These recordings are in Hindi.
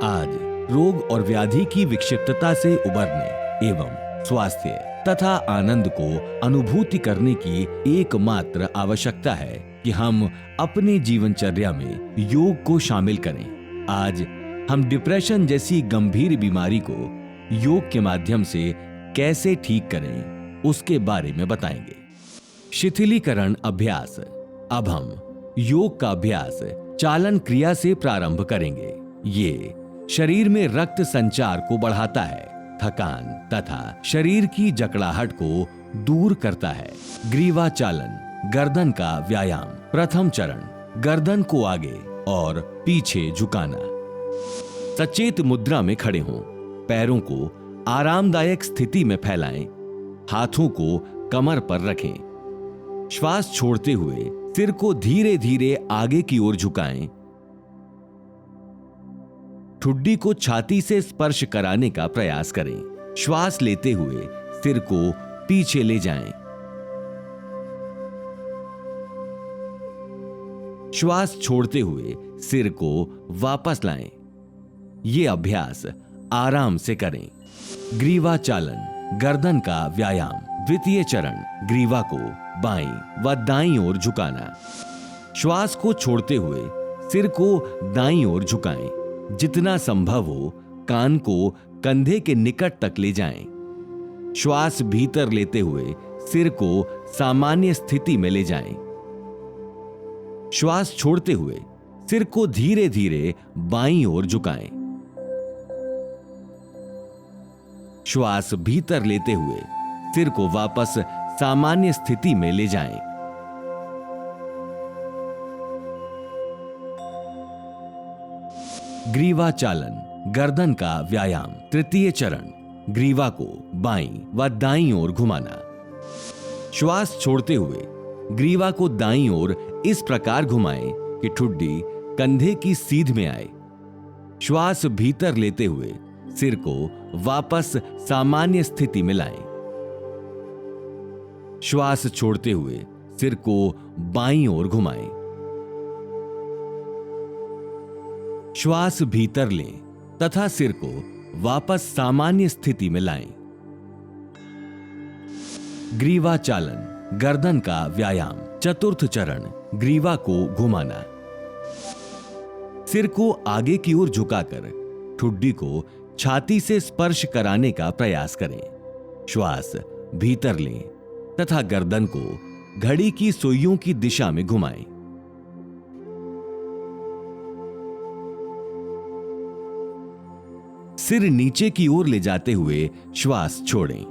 आज रोग और व्याधि की विक्षिप्तता से उबरने एवं स्वास्थ्य तथा आनंद को अनुभूति करने की एकमात्र आवश्यकता है कि हम अपने जीवनचर्या में योग को शामिल करें। आज हम डिप्रेशन जैसी गंभीर बीमारी को योग के माध्यम से कैसे ठीक करें, उसके बारे में बताएंगे। शिथिलीकरण अभ्यास। अब हम योग का अभ्यास चालन क्रिया से प्रारंभ करेंगे। ये शरीर में रक्त संचार को बढ़ाता है, थकान तथा शरीर की जकड़ाहट को दूर करता है। ग्रीवा चालन, गर्दन का व्यायाम। प्रथम चरण, गर्दन को आगे और पीछे झुकाना। सचेत मुद्रा में खड़े हों, पैरों को आरामदायक स्थिति में फैलाएं, हाथों को कमर पर रखें। श्वास छोड़ते हुए सिर को धीरे धीरे आगे की ओर झुकाएं। ठुड्डी को छाती से स्पर्श कराने का प्रयास करें। श्वास लेते हुए सिर को पीछे ले जाएं। श्वास छोड़ते हुए सिर को वापस लाएं। ये अभ्यास आराम से करें। ग्रीवा चालन, गर्दन का व्यायाम। द्वितीय चरण, ग्रीवा को बाईं व दाईं ओर झुकाना। श्वास को छोड़ते हुए सिर को दाईं ओर झुकाएं। जितना संभव हो कान को कंधे के निकट तक ले जाएं। श्वास भीतर लेते हुए सिर को सामान्य स्थिति में ले जाएं। श्वास छोड़ते हुए सिर को धीरे धीरे बाईं ओर झुकाएं। श्वास भीतर लेते हुए सिर को वापस सामान्य स्थिति में ले जाएं। ग्रीवा चालन, गर्दन का व्यायाम। तृतीय चरण, ग्रीवा को बाईं व दाईं ओर घुमाना। श्वास छोड़ते हुए ग्रीवा को दाईं ओर इस प्रकार घुमाएं कि ठुड्डी कंधे की सीध में आए। श्वास भीतर लेते हुए सिर को वापस सामान्य स्थिति में लाएं। श्वास छोड़ते हुए सिर को बाईं ओर घुमाएं। श्वास भीतर लें तथा सिर को वापस सामान्य स्थिति में लाएं। ग्रीवा चालन, गर्दन का व्यायाम। चतुर्थ चरण, ग्रीवा को घुमाना। सिर को आगे की ओर झुकाकर ठुड्डी को छाती से स्पर्श कराने का प्रयास करें। श्वास भीतर लें तथा गर्दन को घड़ी की सुइयों की दिशा में घुमाएं। सिर नीचे की ओर ले जाते हुए श्वास छोड़ें।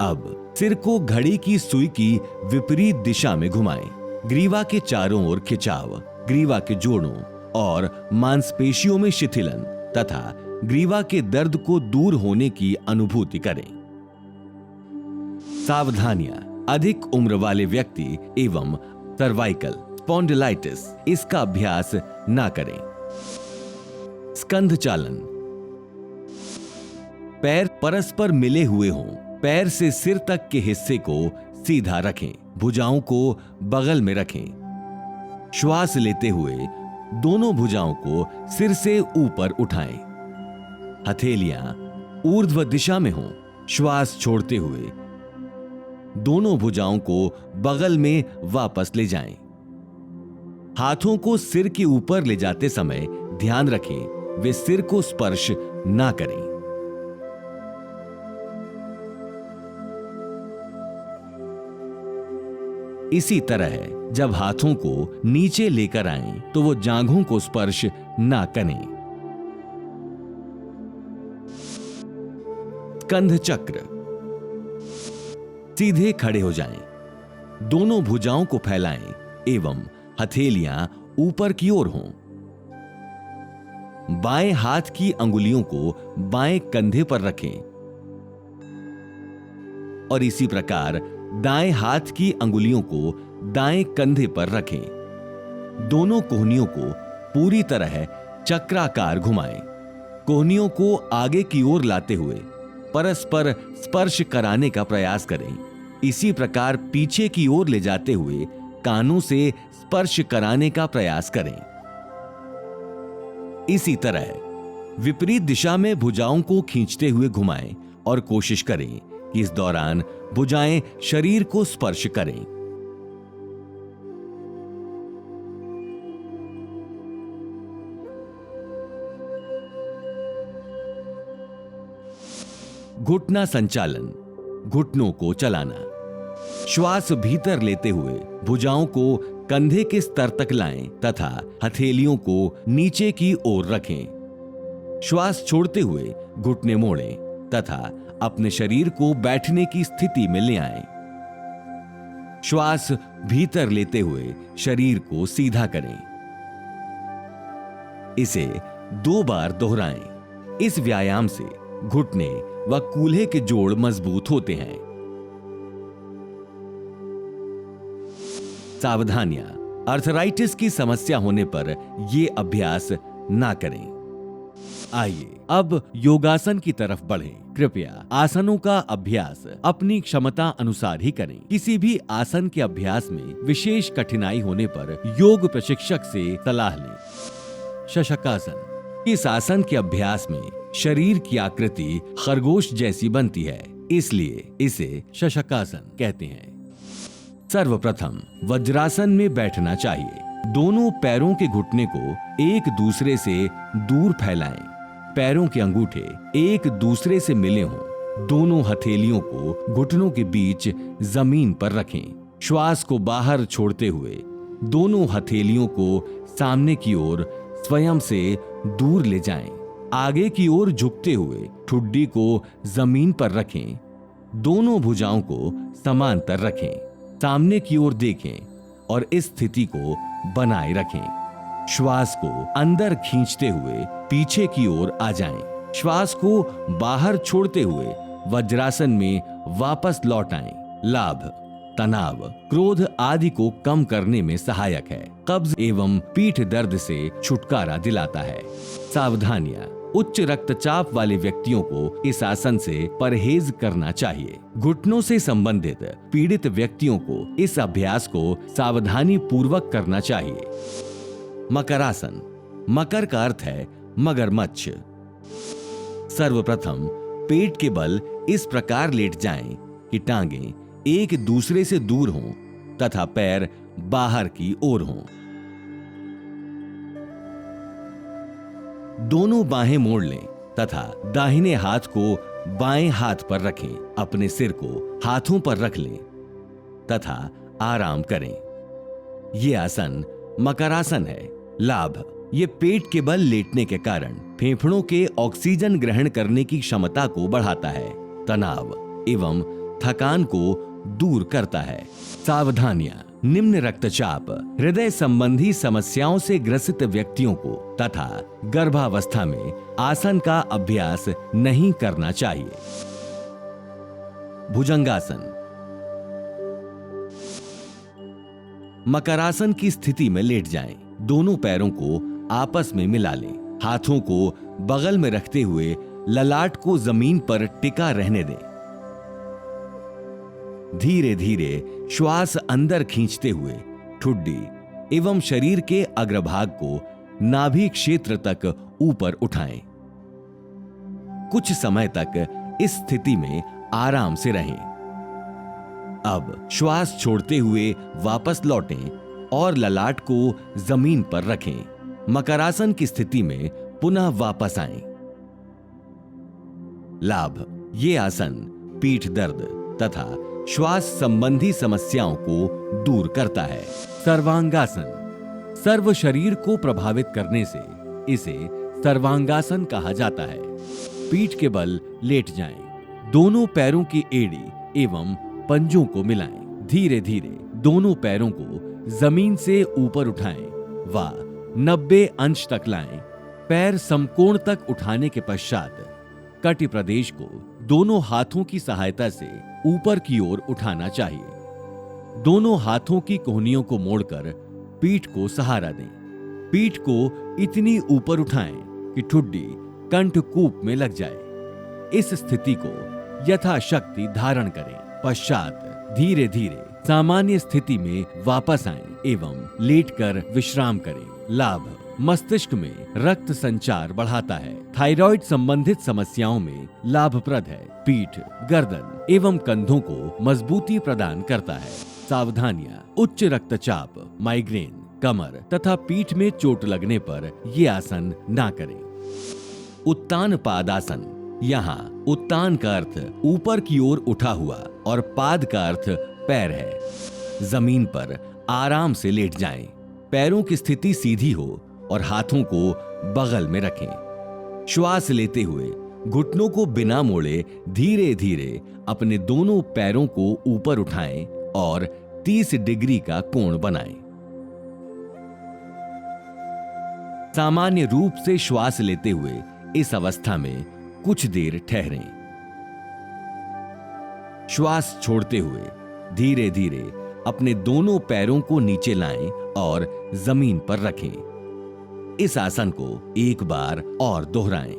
अब सिर को घड़ी की सुई की विपरीत दिशा में घुमाएं। ग्रीवा के चारों ओर खिंचाव, ग्रीवा के जोड़ों और मांसपेशियों में शिथिलन तथा ग्रीवा के दर्द को दूर होने की अनुभूति करें। सावधानियां। अधिक उम्र वाले व्यक्ति एवं सर्वाइकल स्पॉन्डिलाइटिस इसका अभ्यास ना करें। स्कंध चालन। पैर परस्पर मिले हुए हों। पैर से सिर तक के हिस्से को सीधा रखें। भुजाओं को बगल में रखें। श्वास लेते हुए दोनों भुजाओं को सिर से ऊपर उठाएं। हथेलियां ऊर्ध्व दिशा में हों। श्वास छोड़ते हुए दोनों भुजाओं को बगल में वापस ले जाएं। हाथों को सिर के ऊपर ले जाते समय ध्यान रखें वे सिर को स्पर्श ना करें। इसी तरह जब हाथों को नीचे लेकर आएं तो वो जांघों को स्पर्श ना करें। स्कंध चक्र। सीधे खड़े हो जाएं। दोनों भुजाओं को फैलाएं एवं हथेलियां ऊपर की ओर हों। बाएं हाथ की अंगुलियों को बाएं कंधे पर रखें और इसी प्रकार दाएं हाथ की अंगुलियों को दाएं कंधे पर रखें। दोनों कोहनियों को पूरी तरह चक्राकार घुमाएं। कोहनियों को आगे की ओर लाते हुए परस्पर स्पर्श कराने का प्रयास करें। इसी प्रकार पीछे की ओर ले जाते हुए कानों से स्पर्श कराने का प्रयास करें। इसी तरह विपरीत दिशा में भुजाओं को खींचते हुए घुमाएं और कोशिश करें कि इस दौरान भुजाएं शरीर को स्पर्श करें। घुटना संचालन, घुटनों को चलाना। श्वास भीतर लेते हुए भुजाओं को कंधे के स्तर तक लाएं तथा हथेलियों को नीचे की ओर रखें। श्वास छोड़ते हुए घुटने मोड़ें तथा अपने शरीर को बैठने की स्थिति में ले आएं। श्वास भीतर लेते हुए शरीर को सीधा करें। इसे 2 बार दोहराएं। इस व्यायाम से घुटने व कूल्हे के जोड़ मजबूत होते हैं। सावधानियां, अर्थराइटिस की समस्या होने पर यह अभ्यास ना करें। आइए अब योगासन की तरफ बढ़ें। कृपया आसनों का अभ्यास अपनी क्षमता अनुसार ही करें। किसी भी आसन के अभ्यास में विशेष कठिनाई होने पर योग प्रशिक्षक से सलाह लें। शशकासन, इस आसन के अभ्यास में शरीर की आकृति खरगोश जैसी बनती है, इसलिए इसे शशकासन कहते हैं। सर्वप्रथम वज्रासन में बैठना चाहिए। दोनों पैरों के घुटने को एक दूसरे से दूर फैलाएं। पैरों के अंगूठे एक दूसरे से मिले हों। दोनों हथेलियों को घुटनों के बीच जमीन पर रखें। श्वास को बाहर छोड़ते हुए दोनों हथेलियों को सामने की ओर स्वयं से दूर ले जाएं। आगे की ओर झुकते हुए ठुड्डी को जमीन पर रखें। दोनों भुजाओं को समांतर रखें। सामने की ओर देखें और इस स्थिति को बनाए रखें। श्वास को अंदर खींचते हुए पीछे की ओर आ जाएं। श्वास को बाहर छोड़ते हुए वज्रासन में वापस लौट आएं। लाभ, तनाव, क्रोध आदि को कम करने में सहायक है। कब्ज एवं पीठ दर्द से छुटकारा दिलाता है। सावधानियां, उच्च रक्तचाप वाले व्यक्तियों को इस आसन से परहेज करना चाहिए। घुटनों से संबंधित पीड़ित व्यक्तियों को इस अभ्यास को सावधानी पूर्वक करना चाहिए। मकरासन, मकर का अर्थ है मगरमच्छ। सर्वप्रथम पेट के बल इस प्रकार लेट जाएं कि टांगें एक दूसरे से दूर हों तथा पैर बाहर की ओर हों। दोनों बाहें मोड़ लें तथा दाहिने हाथ को बाएं हाथ पर रखें। अपने सिर को हाथों पर रख लें तथा आराम करें। यह आसन मकरासन है। लाभ, ये पेट के बल लेटने के कारण फेफड़ों के ऑक्सीजन ग्रहण करने की क्षमता को बढ़ाता है। तनाव एवं थकान को दूर करता है। सावधानियां, निम्न रक्तचाप, हृदय संबंधी समस्याओं से ग्रसित व्यक्तियों को तथा गर्भावस्था में आसन का अभ्यास नहीं करना चाहिए। भुजंगासन, मकरासन की स्थिति में लेट जाएं। दोनों पैरों को आपस में मिला लें। हाथों को बगल में रखते हुए ललाट को जमीन पर टिका रहने दें। धीरे धीरे श्वास अंदर खींचते हुए ठुड्डी एवं शरीर के अग्रभाग को नाभि क्षेत्र तक ऊपर उठाएं। कुछ समय तक इस स्थिति में आराम से रहें। अब श्वास छोड़ते हुए वापस लौटें और ललाट को जमीन पर रखें। मकरासन की स्थिति में पुनः वापस आएं। लाभ, ये आसन पीठ दर्द तथा श्वास संबंधी समस्याओं को दूर करता है। सर्वांगासन, सर्व शरीर को प्रभावित करने से इसे सर्वांगासन कहा जाता है। पीठ के बल लेट जाएं। दोनों पैरों की एड़ी एवं पंजों को मिलाएं। धीरे धीरे दोनों पैरों को जमीन से ऊपर उठाएं व 90 अंश तक लाएं। पैर समकोण तक उठाने के पश्चात कटी प्रदेश को दोनों हाथों की सहायता से ऊपर की ओर उठाना चाहिए। दोनों हाथों की कोहनियों को मोड़कर पीठ को सहारा दें। पीठ को इतनी ऊपर उठाएं कि ठुड्डी कंठकूप में लग जाए। इस स्थिति को यथाशक्ति धारण करें। पश्चात धीरे धीरे सामान्य स्थिति में वापस आएं एवं लेटकर विश्राम करें। लाभ, मस्तिष्क में रक्त संचार बढ़ाता है। थायराइड संबंधित समस्याओं में लाभप्रद है। पीठ, गर्दन एवं कंधों को मजबूती प्रदान करता है। सावधानियां: उच्च रक्तचाप, माइग्रेन, कमर तथा पीठ में चोट लगने पर ये आसन ना करें। उत्तान पादासन: यहाँ उत्तान का अर्थ ऊपर की ओर उठा हुआ और पाद का अर्थ पैर है। जमीन पर आराम से लेट जाएं। पैरों की स्थिति सीधी हो और हाथों को बगल में रखें। श्वास लेते हुए घुटनों को बिना मोड़े धीरे धीरे अपने दोनों पैरों को ऊपर उठाएं और 30 डिग्री का कोण बनाएं। सामान्य रूप से श्वास लेते हुए इस अवस्था में कुछ देर ठहरें। श्वास छोड़ते हुए धीरे धीरे अपने दोनों पैरों को नीचे लाएं और जमीन पर रखें। इस आसन को एक बार और दोहराएं।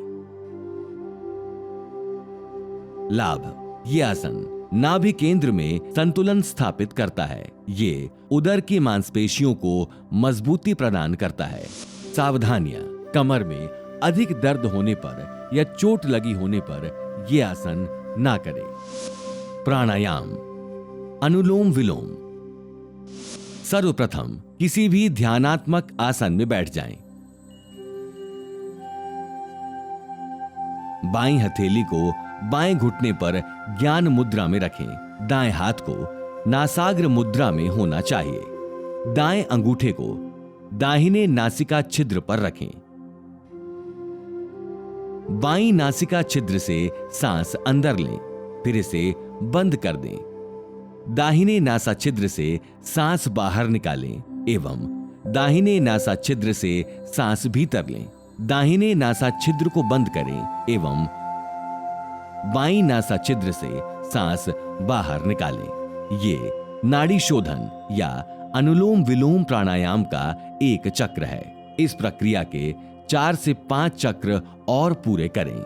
लाभ: ये आसन नाभि केंद्र में संतुलन स्थापित करता है। ये उदर की मांसपेशियों को मजबूती प्रदान करता है। सावधानियां: कमर में अधिक दर्द होने पर या चोट लगी होने पर यह आसन ना करें। प्राणायाम: अनुलोम विलोम। सर्वप्रथम किसी भी ध्यानात्मक आसन में बैठ जाएं। बाईं हथेली को बाएं घुटने पर ज्ञान मुद्रा में रखें। दाएं हाथ को नासाग्र मुद्रा में होना चाहिए। दाएं अंगूठे को दाहिने नासिका छिद्र पर रखें। बाईं नासिका छिद्र से सांस अंदर लें, फिर इसे बंद कर दें। दाहिने नासा छिद्र से सांस बाहर निकालें एवं दाहिने नासा छिद्र से सांस भीतर लें। दाहिने नासा छिद्र को बंद करें एवं बाईं नासा छिद्र से सांस बाहर निकालें। ये नाड़ी शोधन या अनुलोम विलोम प्राणायाम का एक चक्र है। इस प्रक्रिया के 4 से 5 चक्र और पूरे करें।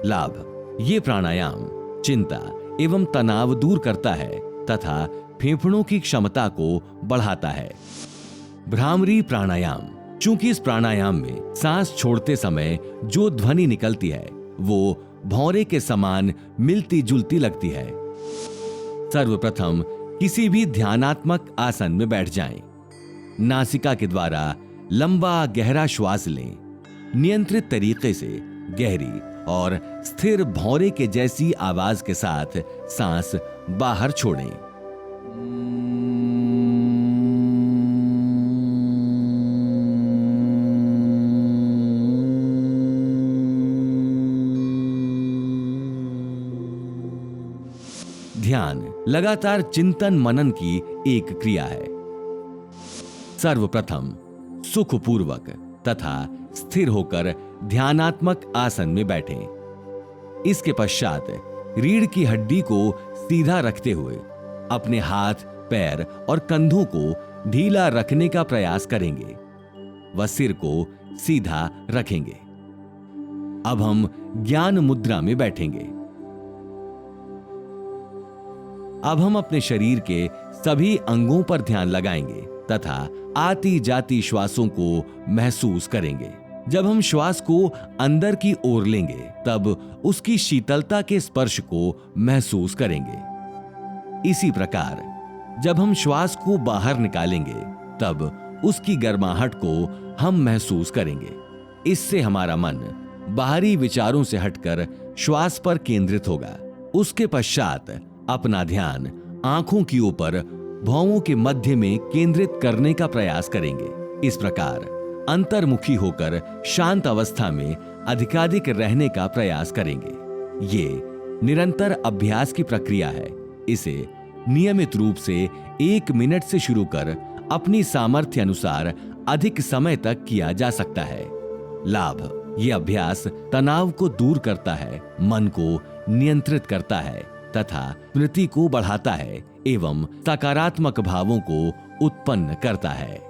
लाभ: ये प्राणायाम चिंता एवं तनाव दूर करता है तथा फेफड़ों की क्षमता को बढ़ाता है। भ्रामरी प्राणायाम: चूंकि इस प्राणायाम में सांस छोड़ते समय जो ध्वनि निकलती है वो भौरे के समान मिलती जुलती लगती है। सर्वप्रथम किसी भी ध्यानात्मक आसन में बैठ जाएं। नासिका के द्वारा लंबा गहरा श्वास लें। नियंत्रित तरीके से गहरी और स्थिर भौरे के जैसी आवाज के साथ सांस बाहर छोड़ें। ध्यान लगातार चिंतन मनन की एक क्रिया है। सर्वप्रथम सुखपूर्वक तथा स्थिर होकर ध्यानात्मक आसन में बैठें। इसके पश्चात रीढ़ की हड्डी को सीधा रखते हुए अपने हाथ, पैर और कंधों को ढीला रखने का प्रयास करेंगे व सिर को सीधा रखेंगे। अब हम ज्ञान मुद्रा में बैठेंगे। अब हम अपने शरीर के सभी अंगों पर ध्यान लगाएंगे तथा आती जाती श्वासों को महसूस करेंगे। जब हम श्वास को अंदर की ओर लेंगे तब उसकी शीतलता के स्पर्श को महसूस करेंगे। इसी प्रकार जब हम श्वास को बाहर निकालेंगे तब उसकी गर्माहट को हम महसूस करेंगे। इससे हमारा मन बाहरी विचारों से हटकर श्वास पर केंद्रित होगा। उसके पश्चात अपना ध्यान आंखों के ऊपर भौंहों के मध्य में केंद्रित करने का प्रयास करेंगे। इस प्रकार अंतर्मुखी होकर शांत अवस्था में अधिकाधिक रहने का प्रयास करेंगे। ये निरंतर अभ्यास की प्रक्रिया है। इसे नियमित रूप से 1 मिनट से शुरू कर अपनी सामर्थ्य अनुसार अधिक समय तक किया जा सकता है। लाभ: ये अभ्यास तनाव को दूर करता है, मन को नियंत्रित करता है तथा स्मृति को बढ़ाता है एवं सकारात्मक भावों को उत्पन्न करता है।